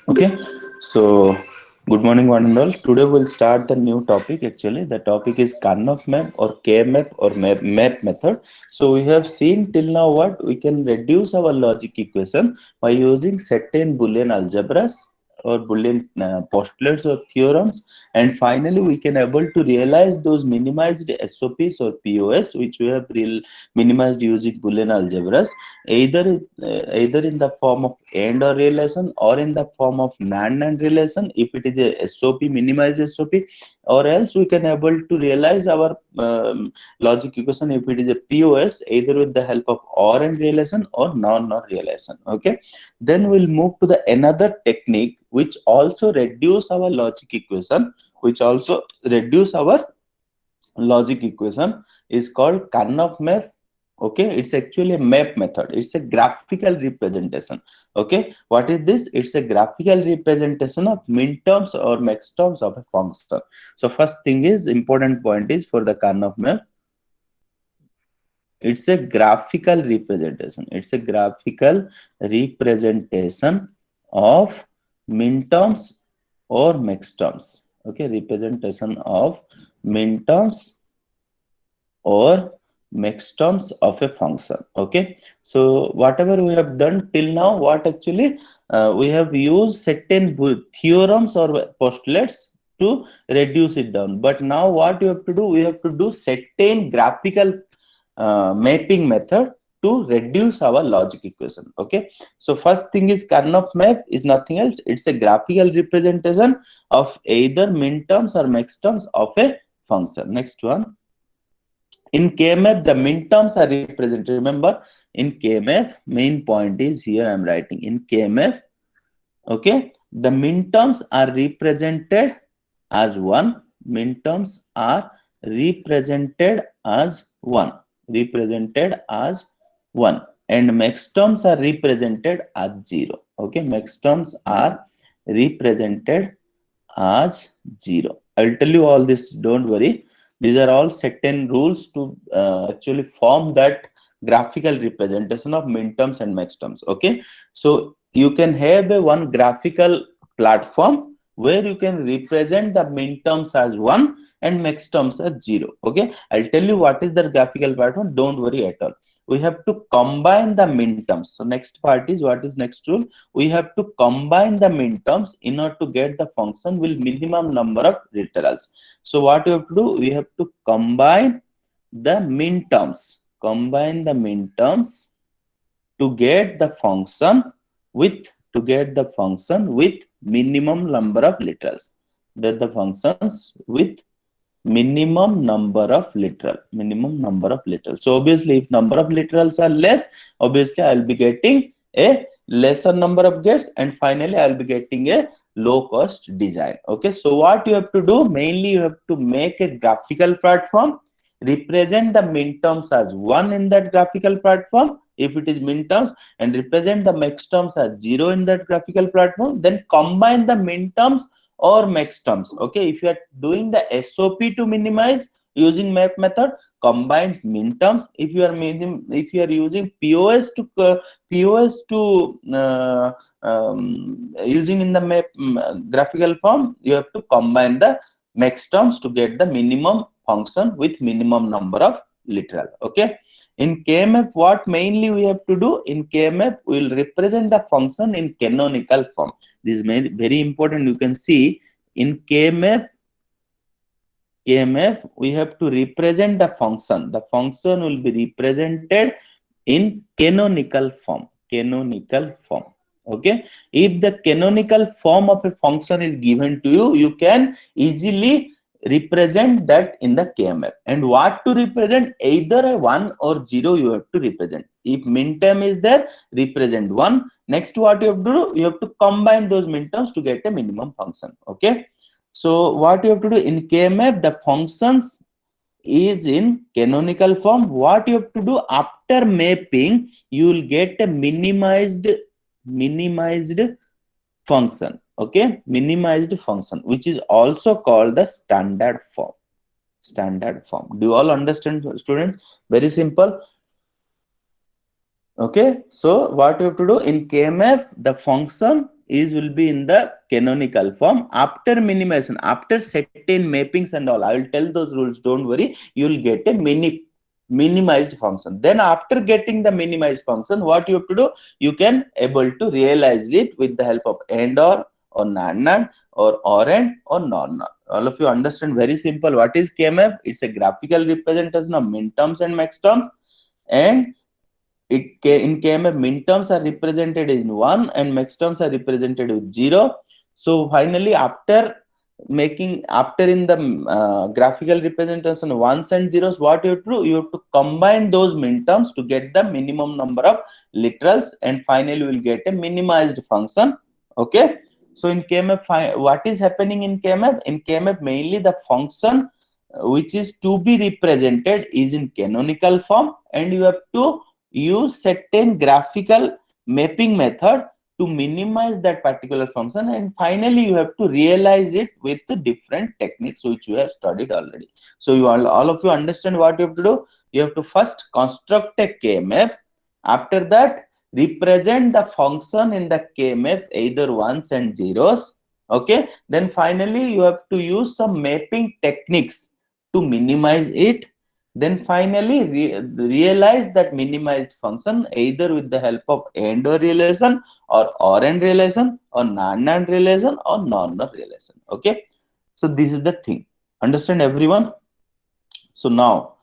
Okay, so good morning, one and all. Today we'll start the new topic. Actually, the topic is Karnaugh map or K-map or map method. So we have seen till now what we can reduce our logic equation by using certain Boolean algebras or Boolean postulates or theorems, and finally we can able to realize those minimized SOPs or POS which we have minimized using Boolean algebras, either either in the form of AND or relation or in the form of NAND relation if it is a SOP, minimized SOP, or else we can able to realize our logic equation if it is a POS either with the help of OR and relation or non-OR relation. Okay, then we'll move to the another technique which also reduce our logic equation, which also reduce our logic equation is called Karnaugh map. Okay, it's actually a map method. It's a graphical representation. Okay, what is this? It's a graphical representation of minterms or maxterms of a function. So first thing is important point is for the Karnaugh map, it's a graphical representation. It's a graphical representation of minterms or maxterms. Okay, representation of minterms or maxterms of a function. Okay, so whatever we have done till now, what actually we have used certain theorems or postulates to reduce it down, but now what you have to do, we have to do certain graphical mapping method to reduce our logic equation. Okay, so first thing is Karnaugh map is nothing else, it's a graphical representation of either minterms or maxterms of a function. Next one, in KMF, the minterms are represented. Remember, in KMF, main point is here I'm writing. In KMF, okay, the minterms are represented as 1. Minterms are represented as 1. Represented as 1. And maxterms are represented as 0. Okay, maxterms are represented as 0. I'll tell you all this, don't worry. These are all certain rules to actually form that graphical representation of minterms and maxterms. Okay, so you can have a one graphical platform where you can represent the minterms as 1 and maxterms as 0. Okay, I'll tell you what is the graphical platform, don't worry at all. We have to combine the minterms. So next part is, what is next rule? We have to combine the minterms in order to get the function with minimum number of literals. So what you have to do, we have to combine the minterms, to get the function with minimum number of literals. That the functions with minimum number of literals. So obviously if number of literals are less, obviously I'll be getting a lesser number of gates, and finally I'll be getting a low cost design. Okay, so what you have to do, mainly you have to make a graphical platform, represent the minterms as 1 in that graphical platform if it is minterms, and represent the maxterms as 0 in that graphical platform, then combine the minterms or maxterms. Okay, if you are doing the SOP to minimize using map method, combines minterms. If you are using POS to using in the map graphical form, you have to combine the maxterms to get the minimum function with minimum number of literal. Okay, in KMF, what mainly we have to do, in KMF we will represent the function in canonical form. This is very important. You can see in KMF we have to represent the function. The function will be represented in canonical form. Okay, if the canonical form of a function is given to you, you can easily represent that in the KMF. And what to represent, either a 1 or 0 you have to represent. If minterm is there, represent 1. Next, what you have to do, you have to combine those minterms to get a minimum function. Okay, so what you have to do, in KMF the functions is in canonical form. What you have to do, after mapping you will get a minimized function. Okay, minimized function, which is also called the standard form. Do you all understand, students? Very simple. Okay, so what you have to do, in KMF the function is will be in the canonical form. After minimization, after certain mappings and all, I will tell those rules, don't worry, you will get a minimized function. Then after getting the minimized function, what you have to do, you can able to realize it with the help of AND or NAND or AND or NOR. All of you understand, very simple. What is KMF? It's a graphical representation of minterms and maxterms, and in KMF, minterms are represented in 1 and maxterms are represented with 0. So finally, after in the graphical representation ones and zeros, what you have to do, you have to combine those minterms to get the minimum number of literals, and finally you will get a minimized function. Okay, so in KMF, what is happening in KMF? In KMF, mainly the function which is to be represented is in canonical form, and you have to use certain graphical mapping method to minimize that particular function, and finally you have to realize it with different techniques which we have studied already. So you all of you understand what you have to do. You have to first construct a KMF. After that, represent the function in the KMF either ones and zeros. Okay, then finally you have to use some mapping techniques to minimize it. Then finally realize that minimized function either with the help of AND OR relation or AND relation or NAND relation or NOR relation. Okay, so this is the thing. Understand everyone? So now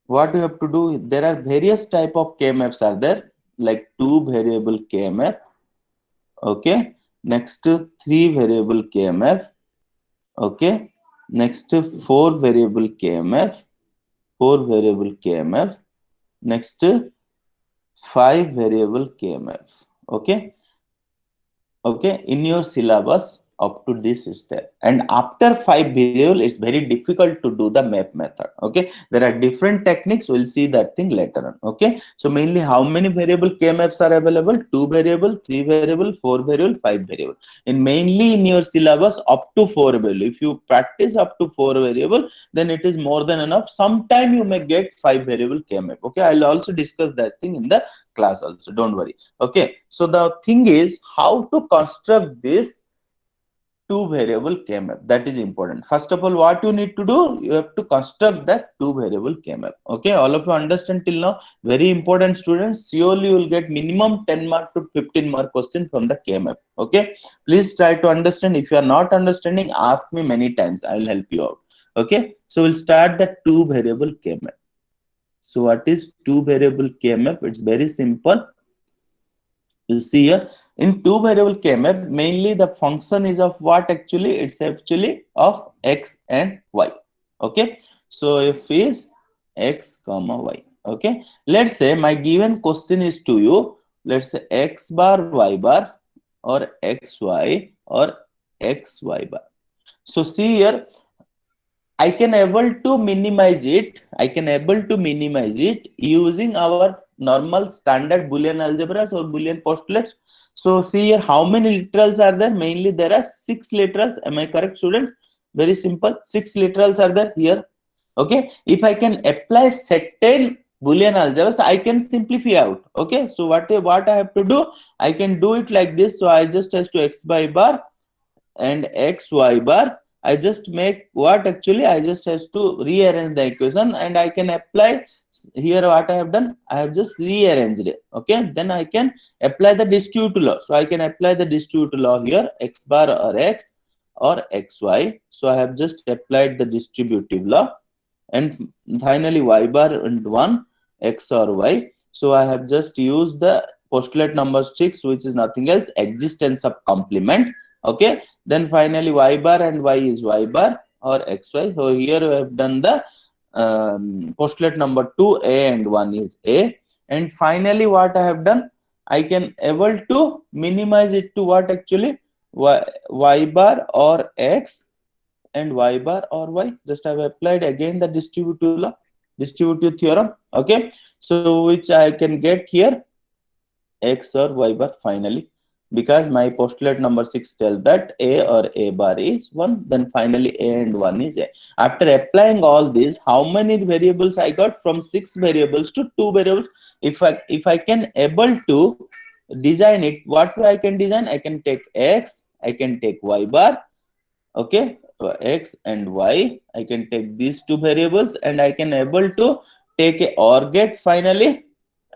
what you have to do, there are various type of KMFs are there, like 2 variable KMF. Okay, next 3 variable KMF. Okay, next 4 variable KMF, 4 variable KMF, next 5 variable KMF. Okay, in your syllabus up to this step, and after 5 variable it's very difficult to do the map method. Okay, there are different techniques, we'll see that thing later on. Okay, so mainly how many variable KMFs are available? 2 variable, 3 variable, 4 variable, 5 variable, and mainly in your syllabus up to 4 variable. If you practice up to 4 variable, then it is more than enough. Sometime you may get 5 variable KMF. Okay, I'll also discuss that thing in the class also, don't worry. Okay, so the thing is how to construct this 2 variable KMF. That is important. First of all, what you need to do, you have to construct that 2 variable KMF. Okay, all of you understand till now? Very important, students. Surely you will get minimum 10 mark to 15 mark question from the KMF. Okay, please try to understand. If you are not understanding, ask me many times, I will help you out. Okay, so we'll start the 2 variable KMF. So what is 2 variable KMF? It's very simple. You see here, in 2 variable KMF, mainly the function is of what actually? It's actually of X and Y. Okay, so if is X comma Y. Okay, let's say my given question is to you, let's say X bar Y bar or XY or XY bar. So see here, I can able to minimize it. I can able to minimize it using our normal standard Boolean algebras or Boolean postulates. So see here, how many literals are there? Mainly there are 6 literals. Am I correct, students? Very simple. 6 literals are there here. Okay. If I can apply certain Boolean algebras, I can simplify out. Okay. So what I have to do? I can do it like this. So I just has to X by bar and XY bar. I just make what actually, I just has to rearrange the equation, and I can apply here what I have done. I have just rearranged it. Okay, then I can apply the distributive law. So I can apply the distributive law here, X bar or X or XY. So I have just applied the distributive law, and finally Y bar and 1 X or Y. So I have just used the postulate number 6, which is nothing else, existence of complement. Okay, then finally Y bar and Y is Y bar or XY. So here we have done the postulate number 2, A and 1 is A. And finally what I have done, I can able to minimize it to what actually? Y bar or X and Y bar or Y. Just I have applied again the distributive law, distributive theorem. Okay, so which I can get here X or Y bar finally, because my postulate number 6 tells that A or A bar is 1, then finally A and 1 is A. After applying all this, how many variables I got? From 6 variables to 2 variables. If I can able to design it, what way I can design? I can take x, I can take y bar, okay, x and y, I can take these two variables, and I can able to take a OR gate. Finally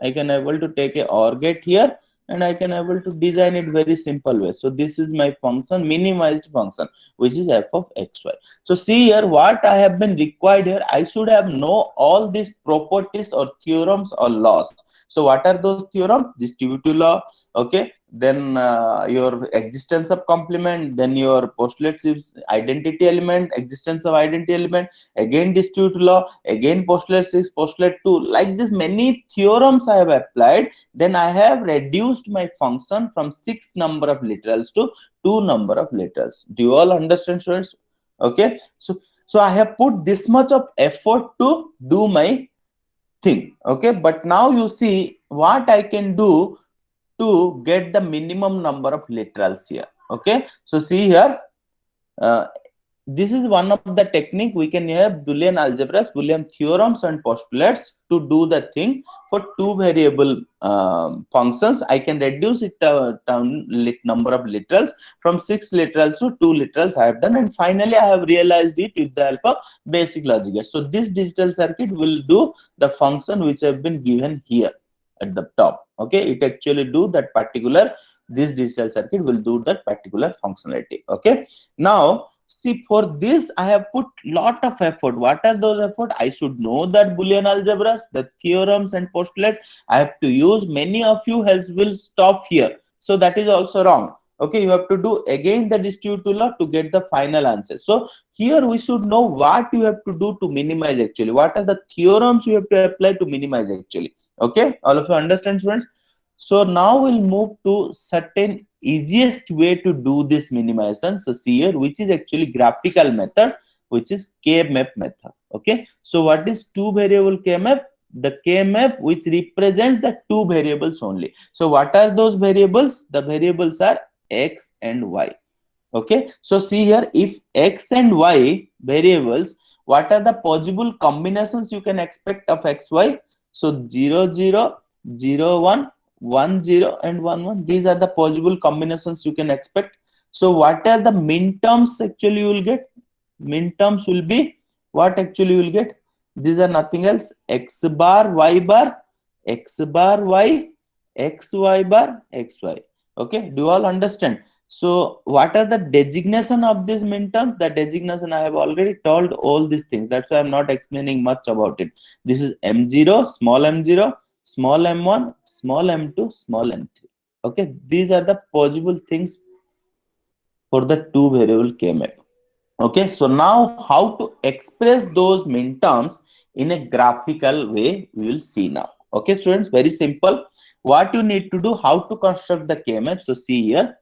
I can able to take a OR gate here, and I can able to design it very simple way. So this is my function, minimized function, which is f of xy. So see here, what I have been required here, I should have know all these properties or theorems or laws. So what are those theorems? Distributive law, okay, then your existence of complement, then your postulates is identity element, existence of identity element, again distributive law, again postulate 6, postulate 2, like this many theorems I have applied. Then I have reduced my function from 6 number of literals to 2 number of literals. Do you all understand, students? Okay, so I have put this much of effort to do my thing. Okay, but now you see what I can do to get the minimum number of literals here. Okay, so see here, uh, this is one of the technique we can have Boolean algebras, Boolean theorems and postulates to do the thing for two variable functions. I can reduce it down number of literals from 6 literals to 2 literals I have done, and finally I have realized it with the help of basic logic gates. So this digital circuit will do the function which have been given here at the top. Okay, it actually do that particular, this digital circuit will do that particular functionality. Okay, now see, for this I have put lot of effort. What are those effort? I should know that Boolean algebras, the theorems and postulates I have to use. Many of you has will stop here, so that is also wrong. Okay, you have to do again the distributive law to get the final answer. So here we should know what you have to do to minimize actually. What are the theorems you have to apply to minimize actually. Okay, all of you understand, students? So now we'll move to certain easiest way to do this minimization. So see here, which is actually graphical method, which is K-map method. Okay, so what is two variable K-map? The K-map which represents the two variables only. So what are those variables? The variables are x and y. Okay, so see here, if x and y variables, what are the possible combinations you can expect of xy? So 0 0 0 1 1 0 and 1 1, these are the possible combinations you can expect. So what are the min terms actually you will get? Min terms will be what actually you will get? These are nothing else, x bar y bar, x bar y, x y bar x y. Okay, do you all understand? So what are the designation of these min terms? The designation I have already told all these things. That's why I'm not explaining much about it. This is m0, small m0, small m1, small m2, small m3. Okay, these are the possible things for the two variable K-map. Okay, so now how to express those min terms in a graphical way, we will see now. Okay, students, very simple. What you need to do, how to construct the K-map. So see here.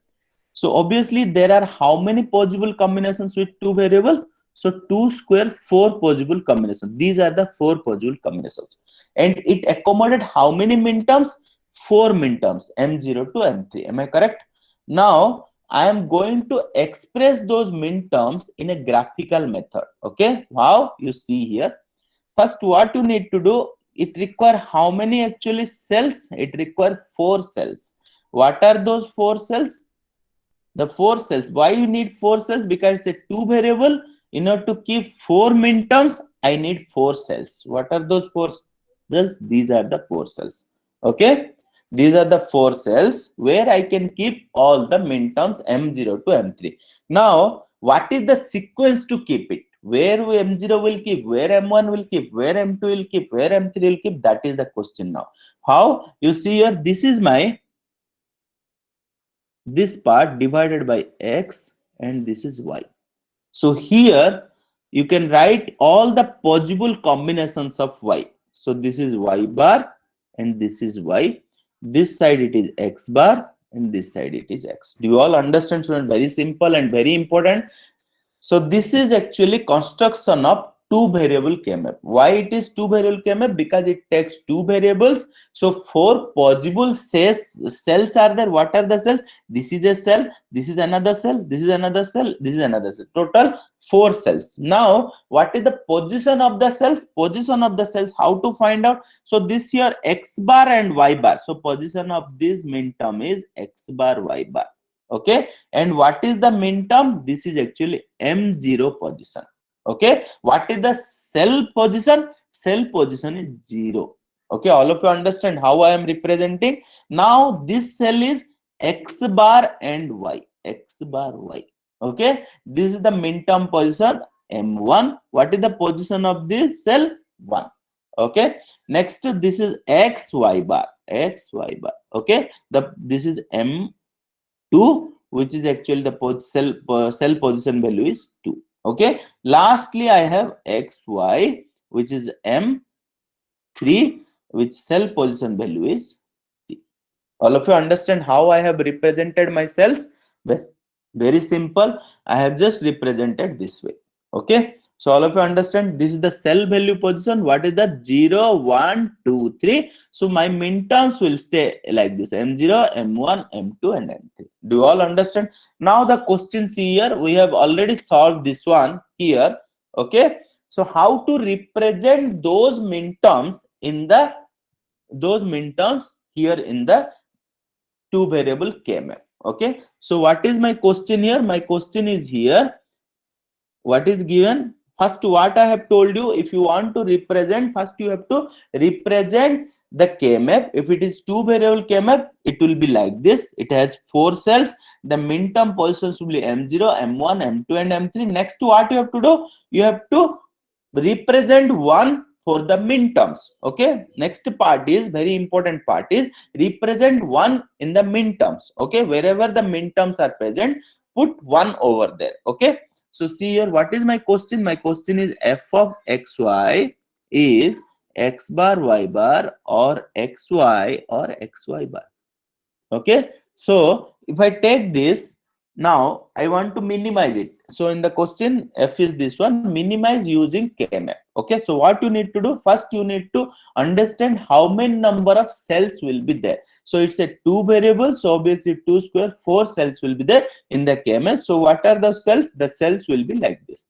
So obviously there are how many possible combinations with two variable? So 2 square 4 possible combinations. These are the 4 possible combinations. And it accommodate how many min terms? 4 min terms, m0 to m3. Am I correct? Now I am going to express those min terms in a graphical method. Okay, how? You see here. First, what you need to do, it require how many actually cells? It require 4 cells. What are those 4 cells? The 4 cells. Why you need 4 cells? Because it's a two variable. In order to keep 4 min terms, I need 4 cells. What are those 4 cells? These are the 4 cells. Okay, these are the 4 cells where I can keep all the min terms m0 to m3. Now what is the sequence to keep it? Where m0 will keep, where m1 will keep, where m2 will keep, where m3 will keep? That is the question now. How? You see here, this is my, this part divided by x and this is y. So here you can write all the possible combinations of y. So this is y bar and this is y. This side it is x bar and this side it is x. Do you all understand, student? Very simple and very important. So this is actually construction of two variable K-map. Why it is two variable K-map? Because it takes two variables. So four possible cells are there. What are the cells? This is a cell, this is another cell, this is another cell, this is another cell. Total four cells. Now what is the position of the cells? Position of the cells, how to find out? So this here X bar and Y bar. So position of this min term is X bar, Y bar. Okay, and what is the min term? This is actually M0 position. Okay, what is the cell position? Cell position is 0. Okay, all of you understand how I am representing. Now this cell is X bar and Y, X bar Y. Okay, this is the min term position M1. What is the position of this cell? 1. Okay, next this is X Y bar, X Y bar. Okay, this is M2, which is actually the cell position value is 2. Okay, lastly I have XY, which is M3, which cell position value is 3. All of you understand how I have represented my cells? Very simple. I have just represented this way. Okay, so all of you understand this is the cell value position. What is the 0, 1, 2, 3? So my min terms will stay like this: M0, M1, M2, and M3. Do you all understand? Now the question see here, we have already solved this one here. Okay, so how to represent those min terms in the here in the two variable K-map. Okay, so what is my question here? My question is here, what is given? First, what I have told you, if you want to represent, first you have to represent the K-map. If it is two variable K-map, it will be like this. It has four cells. The min term positions will be M0, M1, M2, and M3. Next, what you have to do? You have to represent one for the min terms. Okay, next part is very important part is represent one in the min terms. Okay, wherever the min terms are present, put one over there. Okay, so see here, what is my question? My question is f of xy is x bar y bar or xy or xy bar. Okay, so if I take this, now I want to minimize it. So in the question, f is this one, minimize using K-map. Okay, so what you need to do? First you need to understand how many number of cells will be there. So it's a two variable, so obviously 2 square 4 cells will be there in the K-map. So what are the cells? The cells will be like this.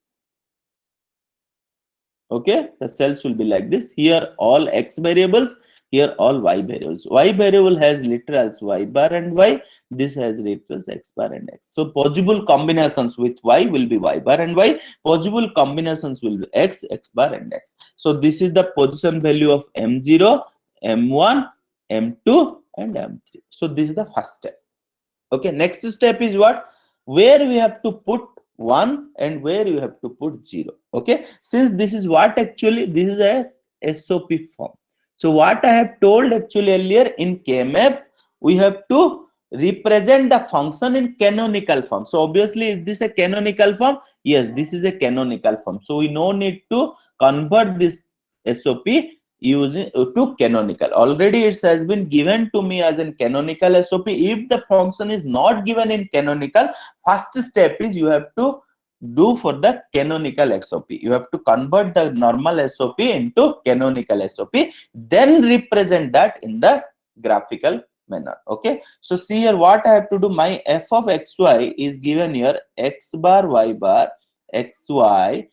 Okay, the cells will be like this. Here all x variables, here all y variables. Y variable has literals y bar and y. This has literals x bar and x. So possible combinations with y will be y bar and y. Possible combinations will be x, x bar and x. So this is the position value of M0, M1, M2, and M3. So this is the first step. Okay, next step is what? Where we have to put 1 and where you have to put 0. Okay, since this is what actually, this is a SOP form. So what I have told actually earlier, in K-map we have to represent the function in canonical form. So obviously, is this a canonical form? Yes, this is a canonical form. So we no need to convert this SOP using to canonical. Already it has been given to me as in canonical SOP. If the function is not given in canonical, first step is you have to do for the canonical SOP. You have to convert the normal SOP into canonical SOP, then represent that in the graphical manner. Okay, so see here what I have to do. My f of xy is given here x bar y bar xy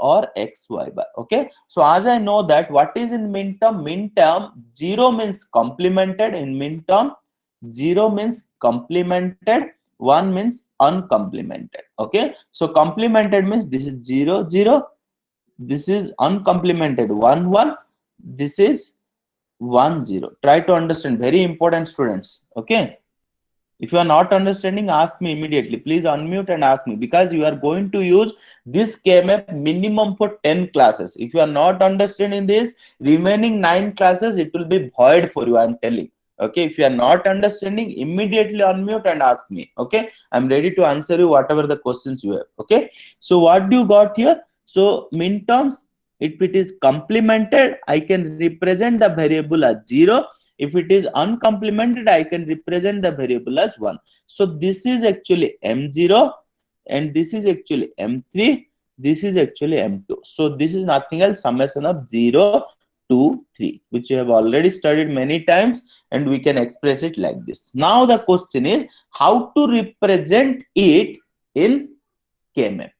or xy bar. Okay, so as I know that what is in min term? Min term 0 means complemented. In min term 0 means complemented, 1 means uncomplemented. Okay, so complemented means this is 0 0, this is uncomplemented 1 1, this is 1 0. Try to understand, very important students. Okay, if you are not understanding, ask me immediately. Please unmute and ask me, because you are going to use this K-map minimum for 10 classes. If you are not understanding this, remaining 9 classes, it will be void for you, I am telling. Okay, if you are not understanding, immediately unmute and ask me. Okay, I'm ready to answer you whatever the questions you have. Okay, so what do you got here? So min terms, if it is complemented, I can represent the variable as 0. If it is uncomplemented, I can represent the variable as 1. So this is actually M0 and this is actually M3. This is actually M2. So this is nothing else summation of 0 to 3, which we have already studied many times, and we can express it like this. Now the question is how to represent it in KMF.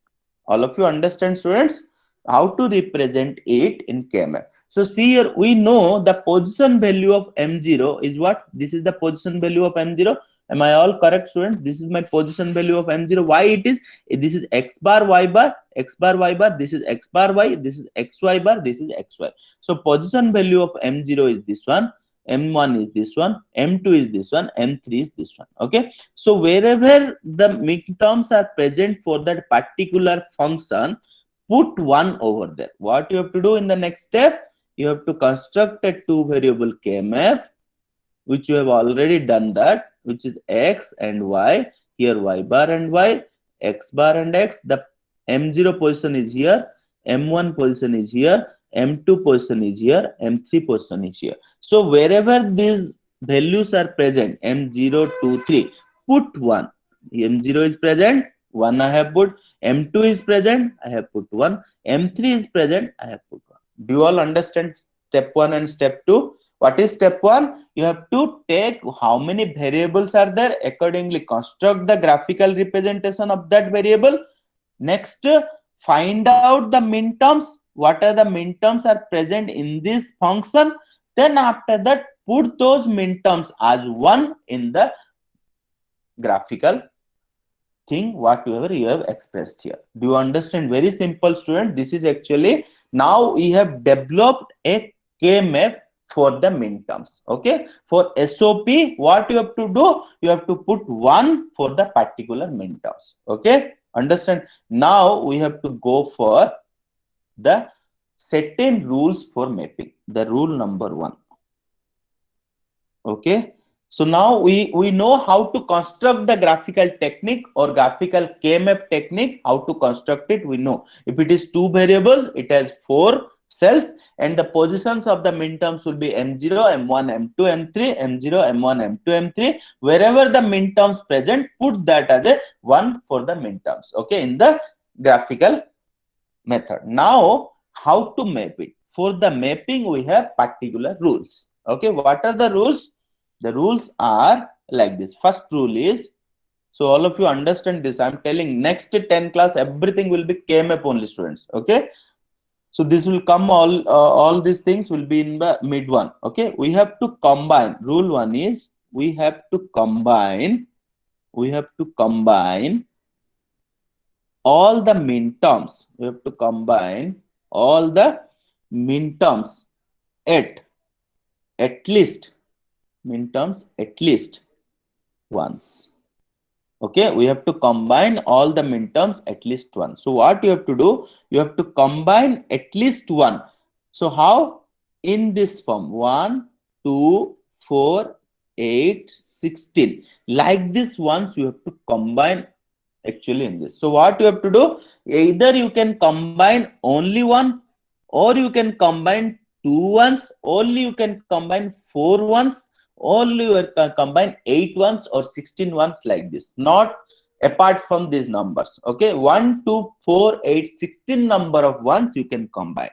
All of you understand, students, how to represent it in KMF. So see here, we know the position value of M0 is what? This is the position value of M0. Am I all correct, students? This is my position value of M0. Why it is? This is X bar, Y bar, X bar, Y bar. This is X bar, Y. This is XY bar. This is XY. So position value of M0 is this one. M1 is this one. M2 is this one. M3 is this one. Okay. So wherever the midterms are present for that particular function, put 1 over there. What you have to do in the next step? You have to construct a 2 variable KMF, which you have already done that, which is X and Y. Here Y bar and Y, X bar and X. The M0 position is here, M1 position is here, M2 position is here, M3 position is here. So wherever these values are present, M0, 2, 3, put 1. M0 is present, 1 I have put. M2 is present, I have put 1. M3 is present, I have put 1. Do you all understand step 1 and step 2? What is step 1? You have to take how many variables are there, accordingly construct the graphical representation of that variable. Next, find out the minterms. What are the minterms are present in this function? Then after that, put those minterms as 1 in the graphical thing, whatever you have expressed here. Do you understand? Very simple, student. This is actually, now we have developed a KMF for the minterms. Okay, for SOP, what you have to do? You have to put 1 for the particular minterms. Okay, understand? Now we have to go for the certain rules for mapping. The rule number 1. Okay, so now we know how to construct the graphical technique or graphical KMF technique. How to construct it, we know. If it is 2 variables, it has 4 cells, and the positions of the minterms will be M0, M1, M2, M3, M0, M1, M2, M3. Wherever the minterms present, put that as a 1 for the minterms. Okay, in the graphical method. Now, how to map it? For the mapping, we have particular rules. Okay, what are the rules? The rules are like this. First rule is, so all of you understand this. I'm telling next 10 class, everything will be KMF only, students. Okay, so this will come, all these things will be in the mid one. Okay, we have to combine. Rule 1 is we have to combine all the minterms. We have to combine all the minterms at least once. Okay, we have to combine all the minterms at least once. So what you have to do? You have to combine at least 1. So how? In this form, 1, 2, 4, 8, 16. Like this, once you have to combine actually in this. So what you have to do? Either you can combine only 1, or you can combine 2 ones, only you can combine 4 ones, only you can combine 8 ones or 16 ones, like this. Not apart from these numbers. Okay, 1, 2, 4, 8, 16 number of ones you can combine.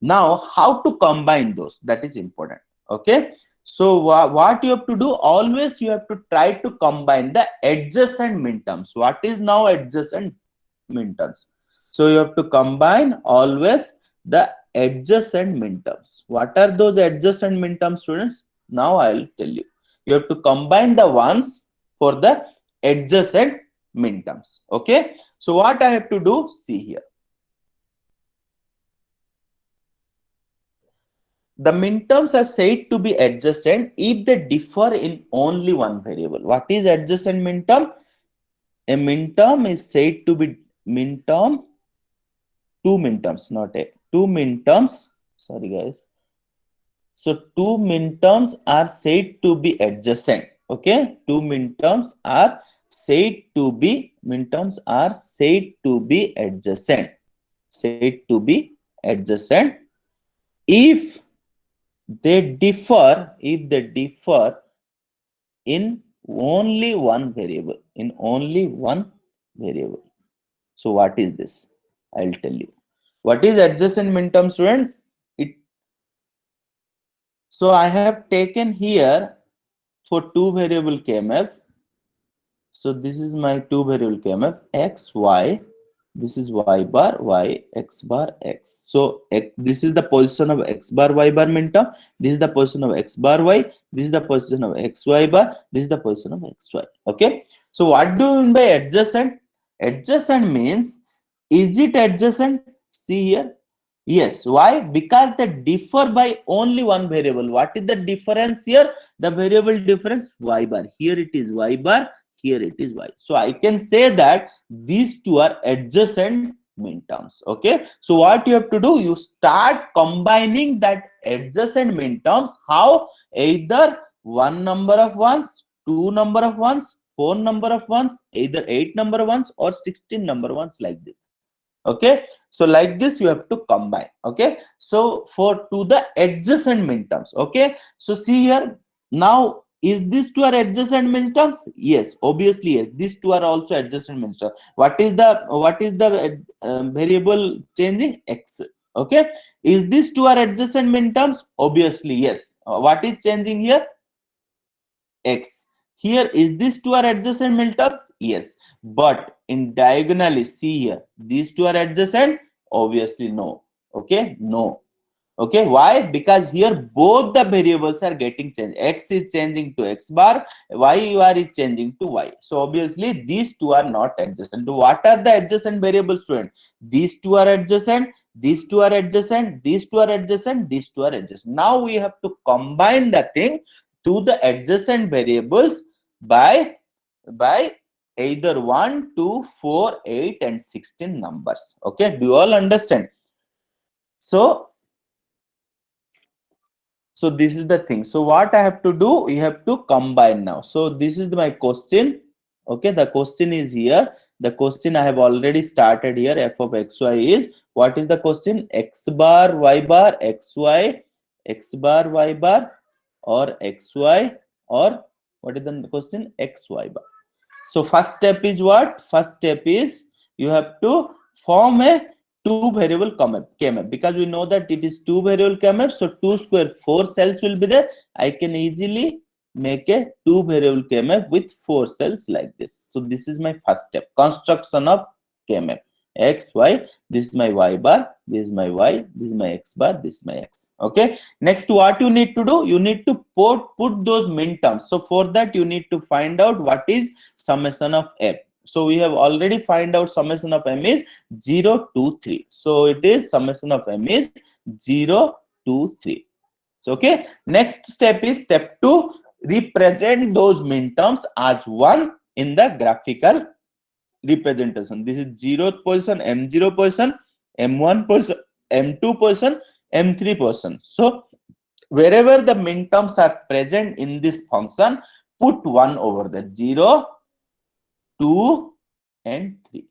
Now, how to combine those? That is important. Okay, so what you have to do? Always you have to try to combine the adjacent minterms. What is now adjacent minterms? So you have to combine always the adjacent minterms. What are those adjacent minterms, students? Now I'll tell you. You have to combine the ones for the adjacent minterms. Okay, so what I have to do? See here. The minterms are said to be adjacent if they differ in only one variable. What is adjacent minterm? A minterm is said to be minterm, 2 minterms, not a 2 minterms. Sorry, guys. So 2 minterms are said to be adjacent. Okay, 2 minterms are said to be adjacent. Said to be adjacent if they differ in only one variable. So what is this? I'll tell you. What is adjacent minterm, student? It so I have taken here for two variable KMF. So this is my two variable KMF x, y. This is y bar, y, x bar, x. So this is the position of x bar, y bar minterm. This is the position of x bar, y. This is the position of x, y bar. This is the position of x, y. Okay. So what do you mean by adjacent? Adjacent means, is it adjacent? See here. Yes. Why? Because they differ by only one variable. What is the difference here? The variable difference y bar. Here it is y bar. Here it is y. So I can say that these two are adjacent minterms. Okay. So what you have to do? You start combining that adjacent minterms. How? Either one number of ones, two number of ones, four number of ones, either 8 number of ones or 16 number of ones, like this. Okay, so like this you have to combine. Okay, so for to the adjacent minterms. Okay, so see here, now is these two are adjacent minterms? Yes, obviously yes, these two are also adjacent minterms. What is the variable changing? X. Okay, is these two are adjacent minterms? Obviously yes. What is changing here? X. Here, is these two are adjacent minterms? Yes. But in diagonally, see here, these two are adjacent? Obviously no. Okay, no. Okay, why? Because here both the variables are getting changed. X is changing to x bar, y bar is changing to y. So obviously these two are not adjacent. What are the adjacent variables, student? These two are adjacent, these two are adjacent, these two are adjacent, these two are adjacent. Now we have to combine the thing to the adjacent variables by either 1, 2, 4, 8 and 16 numbers. Okay, do you all understand? So this is the thing. So what I have to do, we have to combine now. So this is my question. Okay, the question is here. The question I have already started here. F of xy is, what is the question? X bar, y bar, xy, x bar, y bar, or xy, or what is the question? Xy bar. So first step is what? First step is you have to form a two variable KMF, because we know that it is two variable KMF. So 2 square 4 cells will be there. I can easily make a two variable KMF with 4 cells like this. So this is my first step, construction of KMF. X, y, this is my y bar, this is my y, this is my x bar, this is my x. Okay, next what you need to do, you need to put those minterms. So for that you need to find out what is summation of m. So we have already find out summation of m is 0 to 3. So it is summation of m is 0 to 3. So okay, next step is step 2, represent those minterms as 1 in the graphical representation. This is 0th position, m0 position, m1 position, m2 position, m3 position. So wherever the minterms are present in this function, put 1 over there. 0, 2 and 3.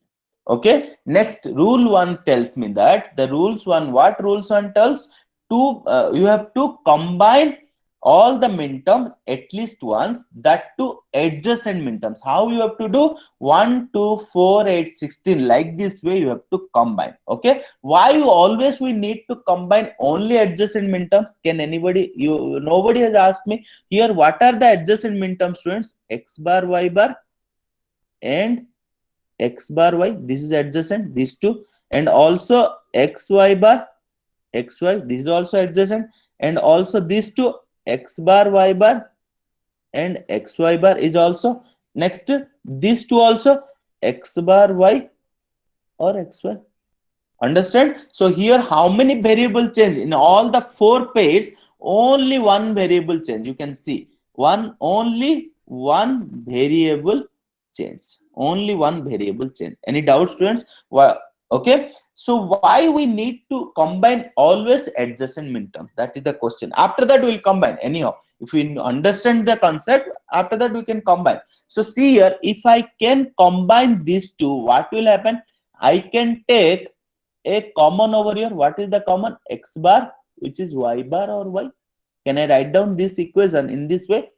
Okay, next rule 1 tells me that the rules 1, what rules 1 tells? You have to combine all the minterms at least once, that to adjacent minterms. How you have to do? 1, 2, 4, 8, 16, like this way you have to combine. Okay, why you always we need to combine only adjacent minterms? Can anybody, nobody has asked me here what are the adjacent minterms, students? X bar, y bar and x bar, y. This is adjacent, these two, and also x, y bar, x, y, this is also adjacent, and also these two, x bar, y bar and x, y bar is also. Next, these two also, x bar, y or x, y. Understand? So here how many variable change? In all the 4 pairs, only one variable change. You can see only one variable change. Only one variable change. Any doubt, students? Well, okay. So why we need to combine always adjacent minterms? That is the question. After that we will combine anyhow. If we understand the concept, after that we can combine. So see here, if I can combine these two, what will happen? I can take a common over here. What is the common? X bar, which is y bar or y. Can I write down this equation in this way?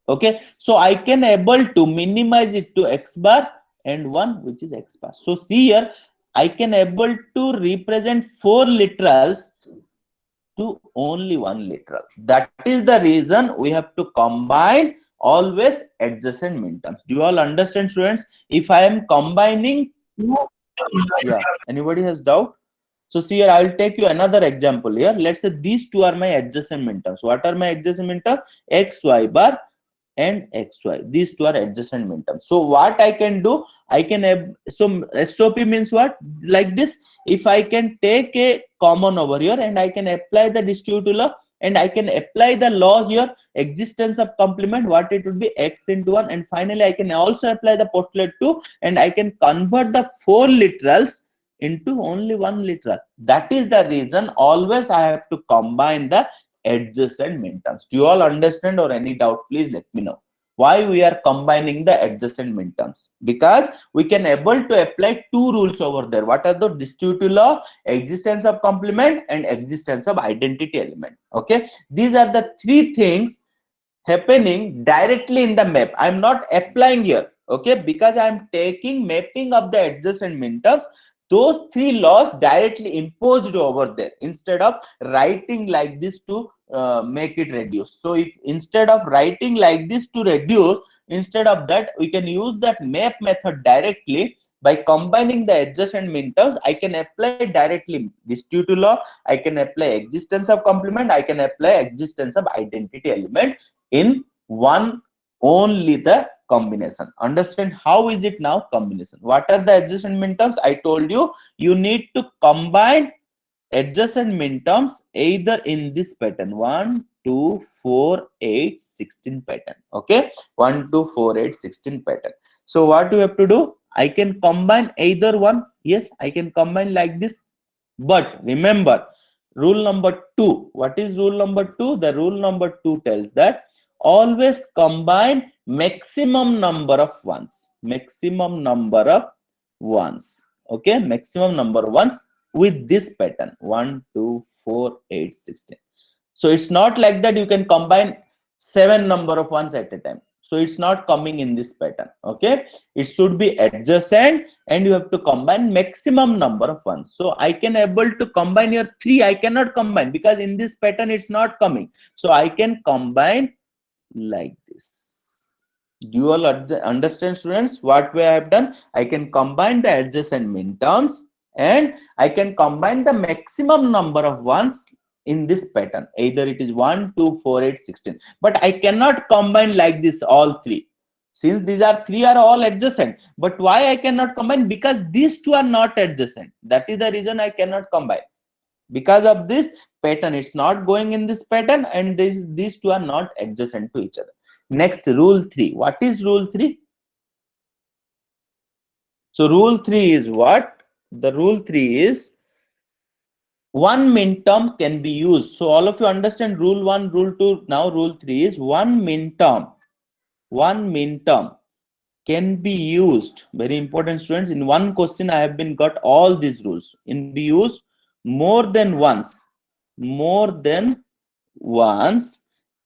Okay, so I can able to minimize it to x bar and 1, which is x bar. So see here, I can able to represent 4 literals to only 1 literal. That is the reason we have to combine always adjacent minterms. Do you all understand, students? If I am combining two, yeah, anybody has doubt? So see here, I will take you another example here. Let's say these two are my adjacent minterms. What are my adjacent minterms? X, Y bar and xy. These two are adjacent minterms. So what I can do, I can have, so SOP means what? Like this, if I can take a common over here and I can apply the distributive law, and I can apply the law here, existence of complement, what it would be, x into 1, and finally I can also apply the postulate 2, and I can convert the 4 literals into only 1 literal. That is the reason always I have to combine the adjacent minterms. Do you all understand, or any doubt? Please let me know why we are combining the adjacent minterms. Because we can able to apply two rules over there. What are the distributive law, existence of complement and existence of identity element. Okay, these are the three things happening directly in the map. I'm not applying here, okay, because I'm taking mapping of the adjacent minterms. Those three laws directly imposed over there instead of writing like this to make it reduce. So if instead of writing like this to reduce, instead of that we can use that map method directly. By combining the adjacent minterms, I can apply directly distributive law, I can apply existence of complement, I can apply existence of identity element in one only the combination. Understand how is it now combination? What are the adjacent minterms? I told you, you need to combine adjacent minterms either in this pattern 1 2 4 8 16 pattern. Okay, 1 2 4 8 16 pattern. So what you have to do, I can combine either one. Yes, I can combine like this. But remember, rule number 2. What is rule number 2? The rule number 2 tells that always combine maximum number of ones. Maximum number of ones. Okay, maximum number of ones with this pattern 1 2 4 8 16. So it's not like that you can combine 7 number of ones at a time. So it's not coming in this pattern. Okay, it should be adjacent and you have to combine maximum number of ones. So I can able to combine here 3. I cannot combine because in this pattern it's not coming. So I can combine like this. Do you all understand, students, what way I have done? I can combine the adjacent minterms and I can combine the maximum number of ones in this pattern. Either it is 1 2 4 8 16, but I cannot combine like this all three, since these are three are all adjacent. But why I cannot combine? Because these two are not adjacent. That is the reason I cannot combine. Because of this pattern, it's not going in this pattern, and these two are not adjacent to each other. Next, rule 3. What is rule 3? So rule 3 is what? The rule 3 is one minterm can be used. So all of you understand rule 1, rule 2. Now rule 3 is one minterm can be used. Very important, students. In one question I have been got all these rules. In be used more than once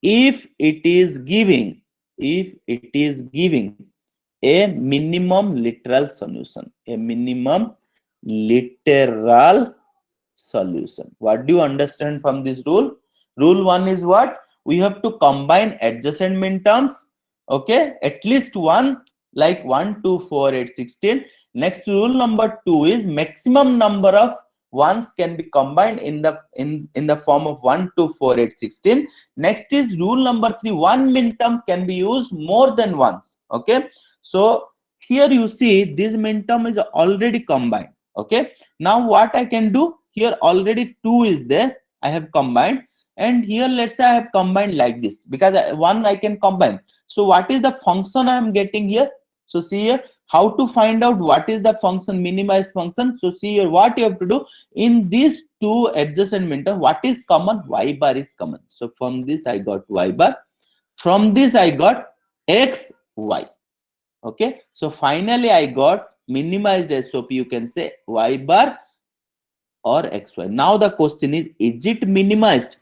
if it is giving a minimum literal solution. A minimum literal solution. What do you understand from this rule? Rule 1 is what? We have to combine adjacent minterms. Okay, at least one, like 1 2 4 8 16. Next, rule number 2 is maximum number of ones can be combined in the form of 1 2 4 8 16. Next is rule number 3, one minterm can be used more than once. Okay, so here you see this minterm is already combined. Okay, now what I can do, here already 2 is there, I have combined, and here let's say I have combined like this, because one I can combine. So what is the function I am getting here? So see here, how to find out what is the function, minimized function. So see here, what you have to do, in these two adjacent minterm, what is common? Y bar is common. So from this I got Y bar, from this I got X, Y. Okay, so finally I got minimized SOP, you can say Y bar or XY. Now the question is it minimized?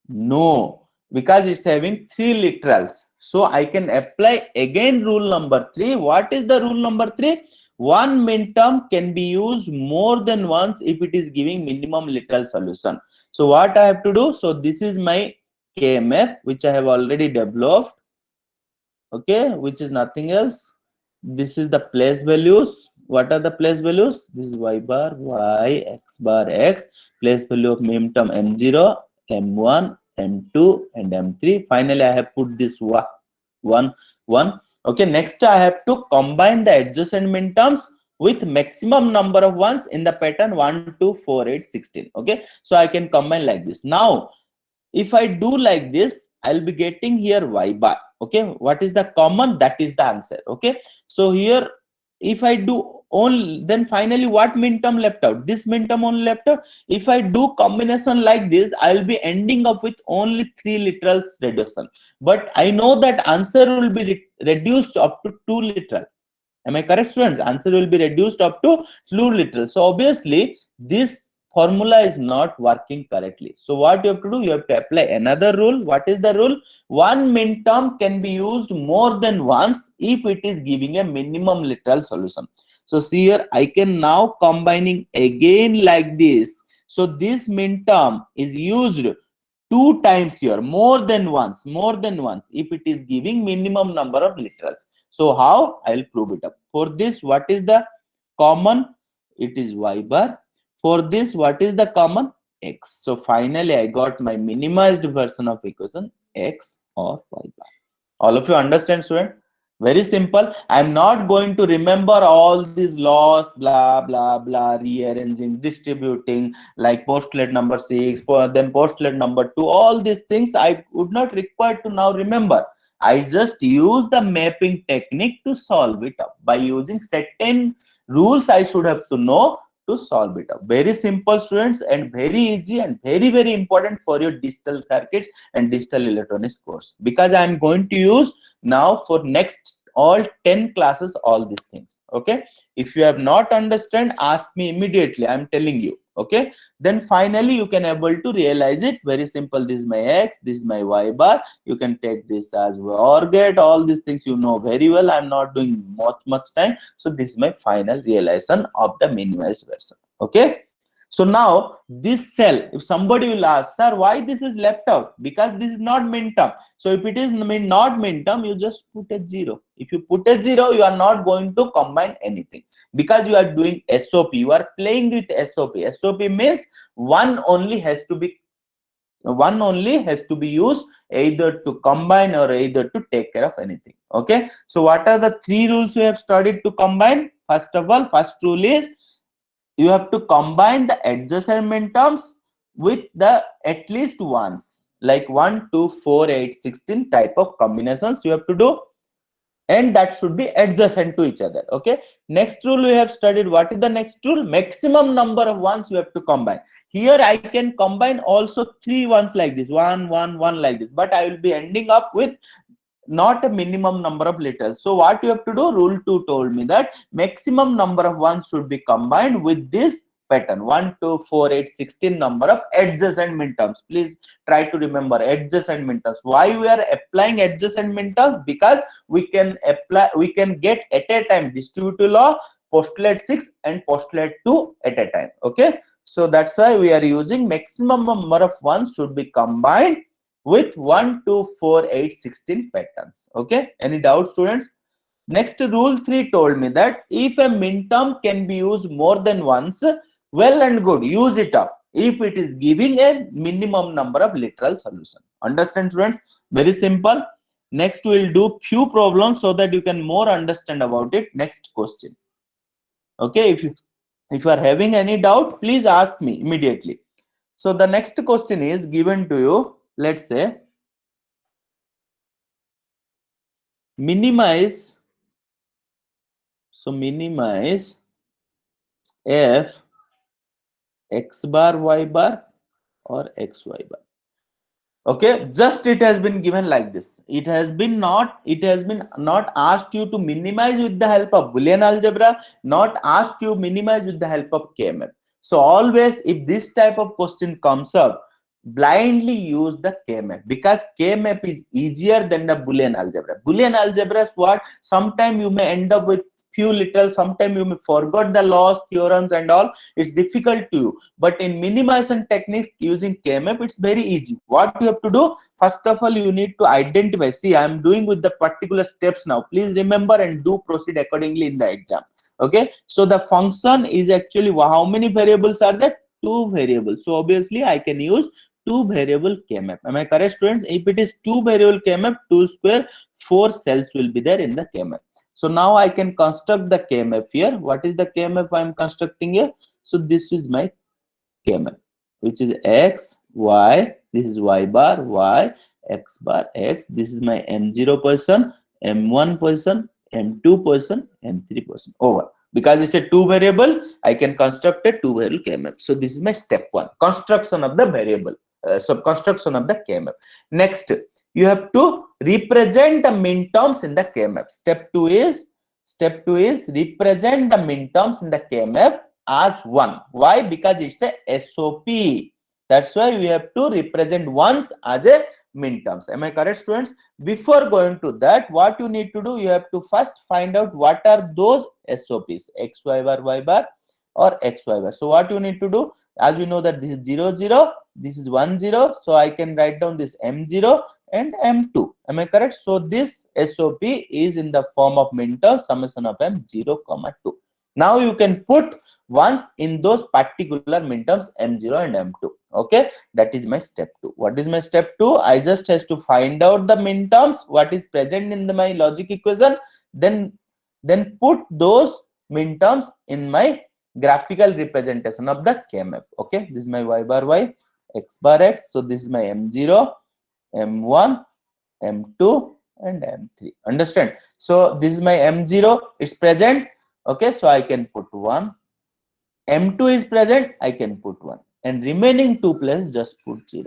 No, because it's having 3 literals. So I can apply again rule number 3. What is the rule number 3? one minterm can be used more than once if it is giving minimum literal solution. So what I have to do? So this is my KMF, which I have already developed, okay, which is nothing else. This is the place values. What are the place values? This is y bar, y, x bar, x, place value of minterm m0, m1, m2, and m3. Finally, I have put this 1, 1. Okay, next I have to combine the adjacent minterms with maximum number of ones in the pattern 1, 2, 4, 8, 16. Okay, so I can combine like this. Now, if I do like this, I'll be getting here y bar. Okay, what is the common? That is the answer. Okay, so here if I do only, then finally what minterm left out? This minterm only left out. If I do combination like this, I'll be ending up with only 3 literals reduction. But I know that answer will be reduced up to 2 literal. Am I correct, students? Answer will be reduced up to 2 literal. So obviously this formula is not working correctly. So what you have to do? You have to apply another rule. What is the rule? One minterm can be used more than once if it is giving a minimum literal solution. So see here, I can now combining again like this. So this minterm is used 2 times here, more than once, if it is giving minimum number of literals. So how? I'll prove it up. For this, what is the common? It is y bar. For this, what is the common? X. So finally, I got my minimized version of equation x or y bar. All of you understand, student? Very simple. I'm not going to remember all these laws, blah, blah, blah, rearranging, distributing, like postulate number 6, then postulate number 2, all these things I would not require to now remember. I just use the mapping technique to solve it up. By using certain rules, I should have to know to solve it up. Very simple, students, and very easy and very, very important for your digital circuits and digital electronics course, because I am going to use now for next all 10 classes all these things. Okay, if you have not understand, ask me immediately. I'm telling you. Okay, then finally you can able to realize it. Very simple. This is my x, this is my y bar. You can take this as OR gate. All these things you know very well. I'm not doing much time. So this is my final realization of the minimized version. Okay, so now this cell, if somebody will ask, sir, why this is left out? Because this is not minterm. So if it is not minterm, you just put a 0. If you put a 0, you are not going to combine anything, because you are doing SOP. You are playing with SOP. SOP means one only has to be used, either to combine or either to take care of anything. Okay, so what are the 3 rules we have studied to combine? First of all, first rule is you have to combine the adjacent minterms with the at least ones, like 1, 2, 4, 8, 16 type of combinations you have to do, and that should be adjacent to each other. Okay, next rule we have studied. What is the next rule? Maximum number of ones you have to combine. Here I can combine also 3 ones like this, 1, 1, 1 like this, but I will be ending up with not a minimum number of literals. So what you have to do? Rule 2 told me that maximum number of ones should be combined with this pattern, 1, 2, 4, 8, 16 number of adjacent minterms. Please try to remember adjacent minterms. Why we are applying adjacent minterms? Because we can get at a time distributive law, postulate 6 and postulate 2 at a time. Okay, so that's why we are using maximum number of ones should be combined with 1, 2, 4, 8, 16 patterns. Okay, any doubt, students? Next, rule 3 told me that if a minterm can be used more than once, well and good, use it up if it is giving a minimum number of literal solution. Understand, students? Very simple. Next, we'll do few problems so that you can more understand about it. Next question. Okay, if you are having any doubt, please ask me immediately. So the next question is given to you. Let's say minimize f x bar y bar or xy bar. Okay, just it has been given like this. It has been not asked you to minimize with the help of Boolean algebra, not asked you minimize with the help of KMF. So always if this type of question comes up, blindly use the KMF, because KMF is easier than the Boolean algebra. Boolean algebra is what? Sometimes you may end up with few literal, sometimes you may forgot the laws, theorems and all. It's difficult to you, but in minimization techniques using KMF, it's very easy. What you have to do, first of all, you need to identify. See, I am doing with the particular steps now. Please remember and do proceed accordingly in the exam. Okay, so the function is actually, how many variables are there? 2 variables. So obviously I can use 2 variable KMF. Am I correct, students? If it is 2 variable KMF, 2 square 4 cells will be there in the KMF. So now I can construct the KMF here. What is the KMF I am constructing here? So this is my KMF, which is x, y, this is y bar, y, x bar, x. This is my M0 person, M1 person, M2 person, M3 person, over. Because it's a 2 variable, I can construct a 2 variable KMF. So this is my step 1, construction of the variable. So construction of the KMF. Next, you have to represent the minterms in the KMF. Step 2 is represent the minterms in the KMF as 1. Why? Because it's a SOP. That's why we have to represent ones as a minterms. Am I correct, students? Before going to that, what you need to do, you have to first find out what are those SOPs, x y bar y bar or x y bar. So what you need to do, as we know that this is 0 0, this is 1 0, so I can write down this M0 and M2. Am I correct? So this SOP is in the form of minterm summation of M0, 2. Now you can put ones in those particular minterms M0 and M2. Okay, that is my step 2. What is my step 2? I just has to find out the minterms, what is present in my logic equation, then put those minterms in my graphical representation of the KMF. Okay, this is my y bar y, x bar x. So this is my M0, M1, M2 and M3. Understand? So this is my M0, it's present. Okay, so I can put 1. M2 is present, I can put 1, and remaining 2 places just put 0.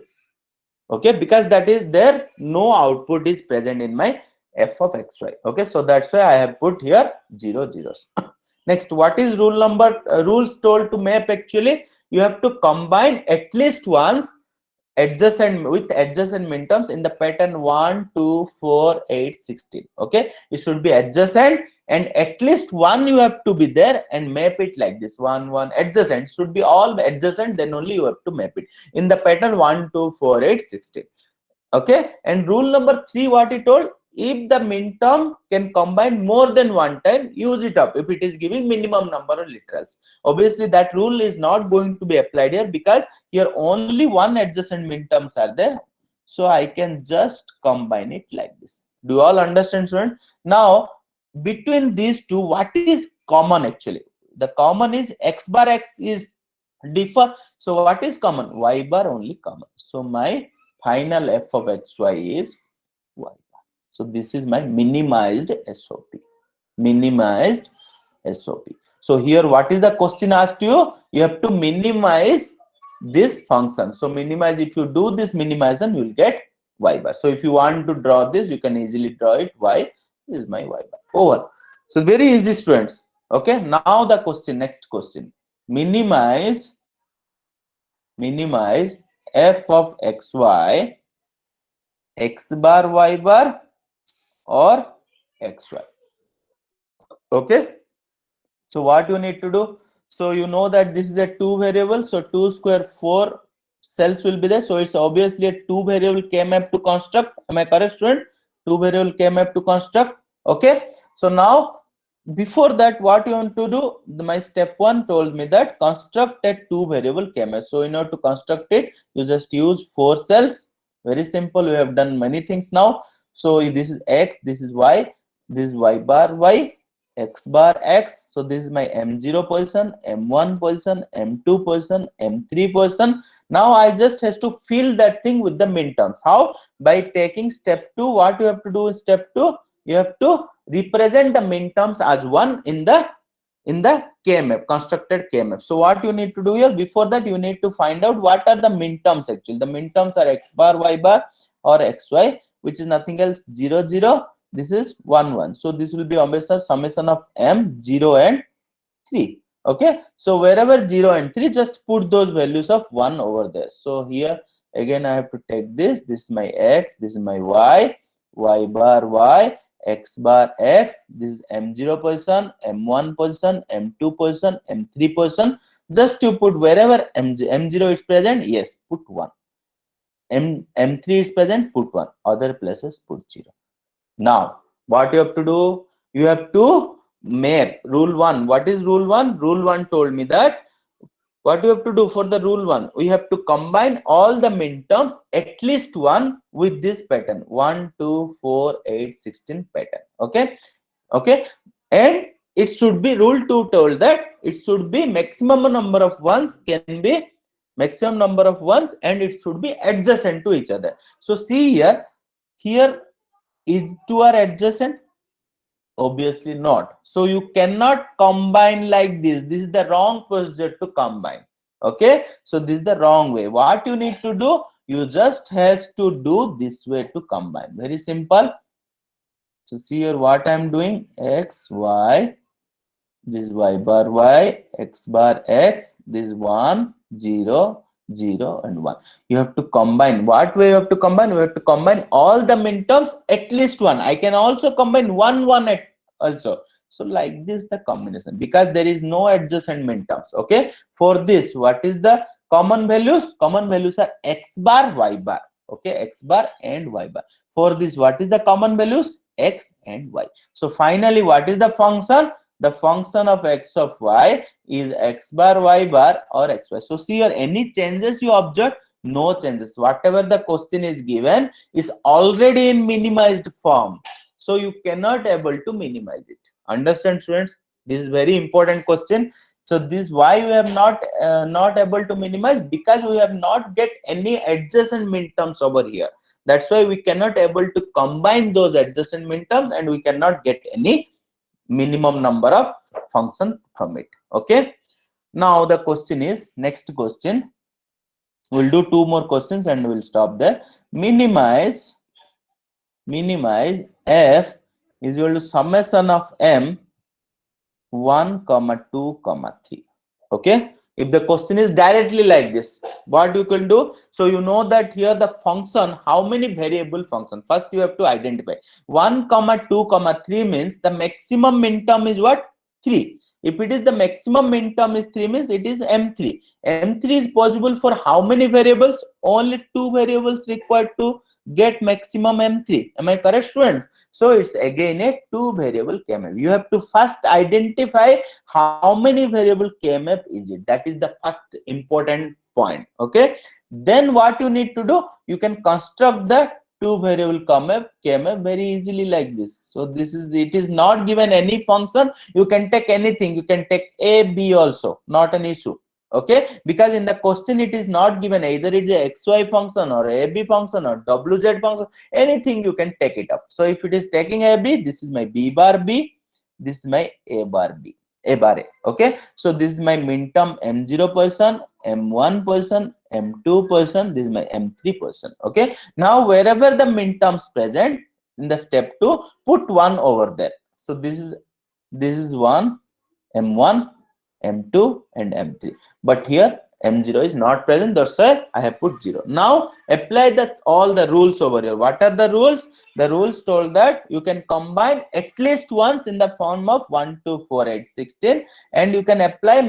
Okay, because that is there, no output is present in my f of xy. Okay, so that's why I have put here 0 zeros. Next, what is rule number rules told to map? Actually, you have to combine at least once adjacent with adjacent minterms in the pattern 1 2 4 8 16. Okay, it should be adjacent and at least one you have to be there, and map it like this: 1 1 adjacent, should be all adjacent, then only you have to map it in the pattern 1 2 4 8 16. Okay, and rule number 3, what it told, if the minterm can combine more than one time, use it up if it is giving minimum number of literals. Obviously that rule is not going to be applied here, because here only one adjacent minterms are there, so I can just combine it like this. Do you all understand, student? Now between these two, what is common? Actually the common is x bar x is differ, so what is common? Y bar only common. So my final f of xy is y bar. So this is my minimized SOP. Minimized SOP. So here what is the question asked you? You have to minimize this function. So minimize, if you do this minimization, you will get y bar. So if you want to draw this, you can easily draw it. Y is my y bar. Over. So very easy, students. Okay, now the question, next question. Minimize f of xy, x bar y bar or xy. Okay, so what you need to do, so you know that this is a 2 variable, so 2 square 4 cells will be there, so it's obviously a 2 variable KMF to construct. Am I correct, student? 2 variable KMF to construct. Okay, so now before that, what you want to do, my step 1 told me that construct a 2 variable KMF. So in order to construct it, you just use 4 cells. Very simple, we have done many things now. So this is x, this is y, this is y bar y, x bar x. So this is my M0 position, M1 position, M2 position, M3 position. Now I just has to fill that thing with the minterms. How? By taking step 2. What you have to do in step 2? You have to represent the minterms as 1 in the KMF, constructed KMF. So what you need to do here, before that you need to find out what are the minterms. Actually the minterms are x bar y bar or xy, which is nothing else, 0 0, this is 1 1. So this will be always a summation of m, 0 and 3. Okay, so wherever 0 and 3, just put those values of 1 over there. So here again I have to take this is my x, this is my y, y bar y, x bar x, this is m0 position, m1 position, m2 position, m3 position. Just you put wherever m0 is present, yes, put 1. M3 is present, put 1. Other places, put 0. Now, what you have to do? You have to make rule 1. What is rule 1? Rule 1 told me that what you have to do for the rule 1, we have to combine all the minterms at least one with this pattern 1, 2, 4, 8, 16 pattern. Okay, and it should be rule 2 told that it should be maximum number of ones and it should be adjacent to each other. So see here is 2 are adjacent. Obviously not. So you cannot combine like this. This is the wrong procedure to combine. Okay, so this is the wrong way. What you need to do, you just has to do this way to combine. Very simple. So see here what I am doing. X, Y, this y bar y, x bar x, this 1, 0, 0 and 1. You have to combine. What way you have to combine? We have to combine all the minterms at least one. I can also combine 1, 1 at also. So like this the combination, because there is no adjacent minterms. Okay, for this what is the common values? Common values are x bar, y bar. Okay, x bar and y bar. For this what is the common values? X and y. So finally what is the function? The function of x of y is x bar y bar or xy. So see here, any changes you observe? No changes. Whatever the question is given is already in minimized form, so you cannot able to minimize it. Understand, students? This is very important question. So this why we have not able to minimize, because we have not get any adjacent minterms over here. That's why we cannot able to combine those adjacent minterms, and we cannot get any minimum number of function from it. Okay, now the question is, next question, we'll do 2 more questions and we'll stop there. Minimize f is equal to summation of m 1, 2, 3. Okay, if the question is directly like this, what you can do? So you know that here the function, how many variable function? First you have to identify 1, 2, 3 means the maximum minterm is what? 3. If it is the maximum minterm is 3 means it is m3. M3 is possible for how many variables? Only 2 variables required to get maximum m3. Am I correct, students? So it's again a 2 variable K-map. You have to first identify how many variable K-map is it. That is the first important point. Okay, then what you need to do, you can construct the 2 variable K-map very easily like this. So this is, it is not given any function. You can take anything. You can take a, b also, not an issue. Okay, because in the question it is not given either it's a xy function or a b function or wz function, anything you can take it up. So if it is taking a b, this is my b bar b, this is my a bar b, a bar a. Okay, so this is my minterm m0 person, m1 person, m2 person, this is my m3 person. Okay, now wherever the minterms present in the step 2, put 1 over there. So this is 1, m1, m2 and m3, but here m0 is not present, that's why I have put 0. Now apply all the rules over here. What are the rules? The rules told that you can combine at least once in the form of 1, 2, 4, 8, 16, and you can apply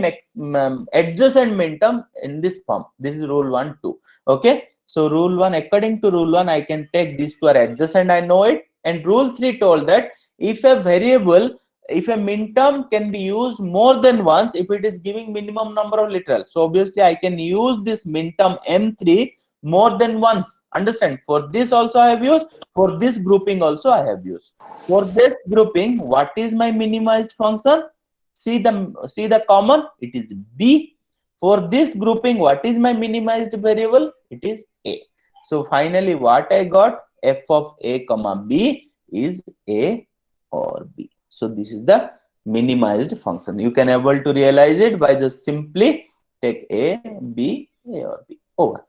adjacent minterms in this form. This is rule 1, 2. Okay, so rule 1, according to rule 1, I can take these two are adjacent, I know it. And rule 3 told that if a minterm can be used more than once, if it is giving minimum number of literals, so obviously I can use this minterm m3 more than once. Understand? For this also I have used, for this grouping also I have used. For this grouping, what is my minimized function? See the common, it is b. For this grouping, what is my minimized variable? It is a. So finally what I got, f of a comma b is a or b. So this is the minimized function. You can able to realize it by just simply take a, b, a or b over.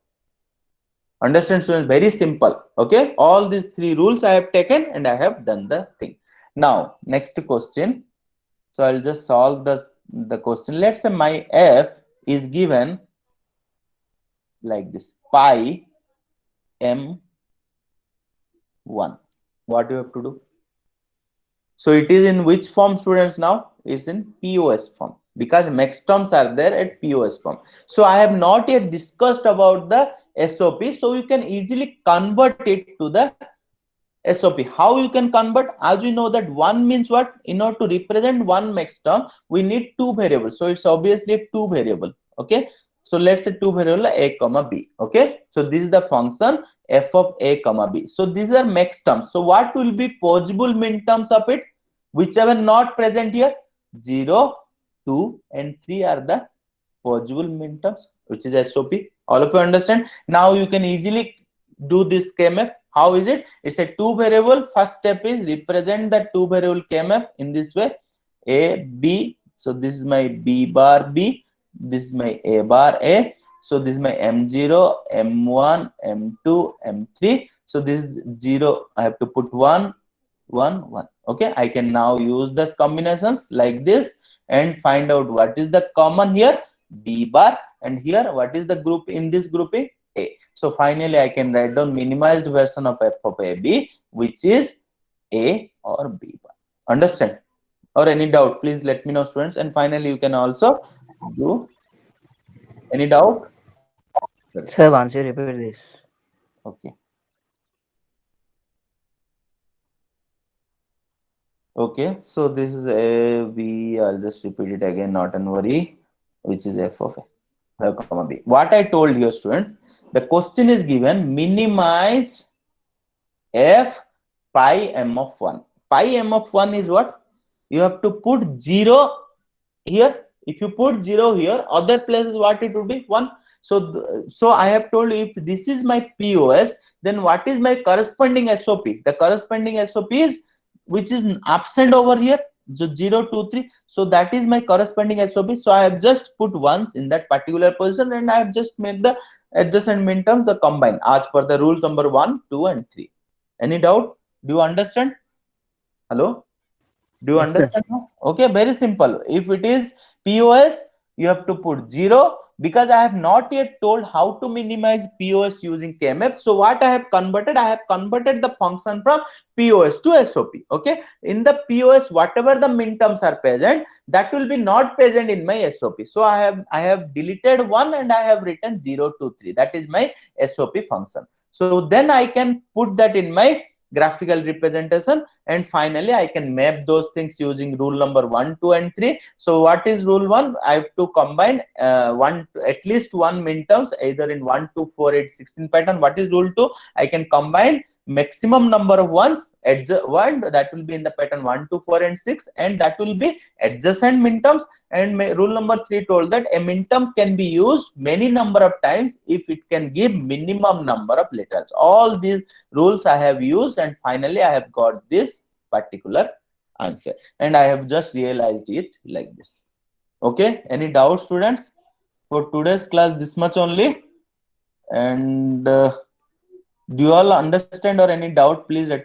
Understand, students? Very simple. Okay, all these 3 rules I have taken and I have done the thing. Now next question. So I'll just solve the question. Let's say my f is given like this, pi m1. What you have to do? So it is in which form, students? Now is in POS form, because max terms are there at POS form. So I have not yet discussed about the SOP, so you can easily convert it to the SOP. How you can convert? As we know that one means what? In order to represent one max term, we need two variables. So it's obviously a two variable. Okay. So let's say two variable a comma b. Okay. So this is the function f of a comma b. So these are max terms. So what will be possible min terms of it? Whichever not present here, 0, 2, and 3 are the possible min terms, which is SOP. All of you understand? Now you can easily do this K-map. How is it? It's a two variable. First step is represent the two variable K-map in this way. A, B. So this is my B bar B. This is my A bar A. So this is my M0, M1, M2, M3. So this is 0. I have to put 1, 1, 1. Okay. I can now use the combinations like this and find out what is the common here. B bar, and here what is the group in this grouping? A. So finally I can write down minimized version of f of AB, which is A or B bar. Understand? Or any doubt, please let me know, students. And finally you can also do any doubt. Sir, once you repeat this. Okay. Okay, so this is a B. I'll just repeat it again, not an worry, which is f of a comma b. What I told you, students, the question is given minimize f pi m of 1. Pi m of 1 is what? You have to put 0 here. If you put 0 here, other places what it would be? 1. So I have told you, if this is my POS, then what is my corresponding SOP? The corresponding SOP is which is absent over here. So 0, 2, 3. So that is my corresponding SOP. So I have just put ones in that particular position, and I have just made the adjacent min terms the combine as per the rule number 1, 2, and 3. Any doubt? Do you understand? Hello? Do you Yes, sir. understand now? Okay, very simple. If it is POS, you have to put 0, because I have not yet told how to minimize POS using KMF. So what I have converted? I have converted the function from POS to SOP. Okay. In the POS, whatever the min terms are present, that will be not present in my SOP. So I have deleted 1 and I have written 0, 2, 3. That is my SOP function. So then I can put that in my graphical representation, and finally I can map those things using rule number 1, 2, and 3. So what is rule 1? I have to combine at least one min terms either in 1, 2, 4, 8, 16 pattern. What is rule 2? I can combine maximum number of ones one that will be in the pattern 1, 2, 4, and 6, and that will be adjacent min terms. And rule number 3 told that a min term can be used many number of times if it can give minimum number of letters. All these rules I have used, and finally I have got this particular answer, and I have just realized it like this. Okay, any doubt, students? For today's class, this much only. And do you all understand or any doubt? Please let me